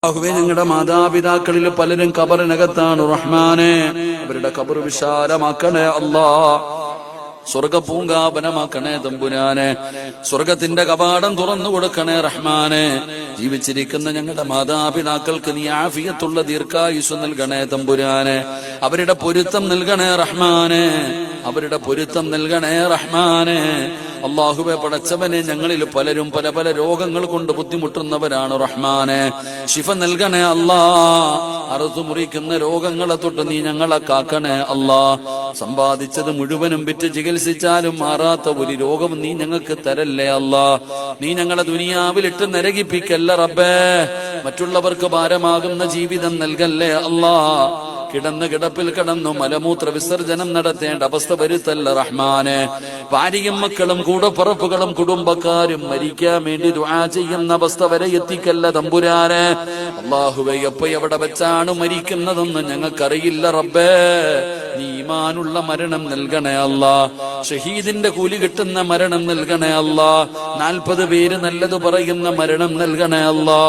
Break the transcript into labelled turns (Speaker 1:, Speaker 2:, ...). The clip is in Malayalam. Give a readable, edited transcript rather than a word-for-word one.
Speaker 1: അല്ലാഹുവേ, ഞങ്ങളുടെ മാതാപിതാക്കളിൽ പലരും ഖബറിനകത്താണ് റഹ്മാനെ. അവരുടെ ഖബർ വിശാലമാക്കണേ അല്ലാ. സ്വർഗ പൂങ്കാവനമാക്കണേ തമ്പുരാനെ. സ്വർഗത്തിന്റെ കവാടം തുറന്നു കൊടുക്കണേ റഹ്മാനെ. ജീവിച്ചിരിക്കുന്ന ഞങ്ങളുടെ മാതാപിതാക്കൾക്ക് നീ ആഫിയത്തുള്ള ദീർഘായുസ് നൽകണേ തമ്പുരാനെ. അവരുടെ പൊരുത്തം നൽകണേ റഹ്മാനെ. അവരുടെ പൊരുത്തം നൽകണേ റഹ്മാനെ. അല്ലാഹുവേ, പടച്ചവനെ, ഞങ്ങളിൽ പലരും പല പല രോഗങ്ങൾ കൊണ്ട് ബുദ്ധിമുട്ടുന്നവരാണ് റഹ്മാനെ. ശിഫ നൽകണേ അല്ലാ. അറുത്തു മുറിക്കുന്ന രോഗങ്ങളെ തൊട്ട് നീ ഞങ്ങളെ കാക്കണേ അല്ലാ. സമ്പാദിച്ചത് മുഴുവനും വിറ്റ് ചികിത്സിച്ചാലും മാറാത്ത ഒരു രോഗം നീ ഞങ്ങൾക്ക് തരല്ലേ അല്ലാ. നീ ഞങ്ങളെ ദുനിയാവിലിട്ട് നരകിപ്പിക്കല്ല റബ്ബേ. മറ്റുള്ളവർക്ക് ഭാരമാകുന്ന ജീവിതം നൽകല്ലേ അല്ലാ. കിടന്ന് കിടപ്പിൽ കിടന്നു മലമൂത്ര വിസർജനം നടത്തേണ്ട അവസ്ഥ വരുത്തല്ല റഹ്മാനെ. ഭാര്യയും മക്കളും കൂടപ്പുറപ്പുകളും കുടുംബക്കാരും മരിക്കാൻ വേണ്ടി ദുആ ചെയ്യുന്ന അവസ്ഥ വരെ എത്തിക്കല്ല തമ്പുരാനെ. അല്ലാഹുവേ, എപ്പോ എവിടെ വെച്ചാണ് മരിക്കുന്നതെന്ന് ഞങ്ങൾക്കറിയില്ല റബ്ബേ. നീ ഈമാനുള്ള മരണം നൽകണേ അല്ലാ. ഷഹീദിന്റെ കൂലി കിട്ടുന്ന മരണം നൽകണേ അല്ലാ. 40 പേര് നല്ലത് പറയുന്ന മരണം നൽകണേ അല്ലാ.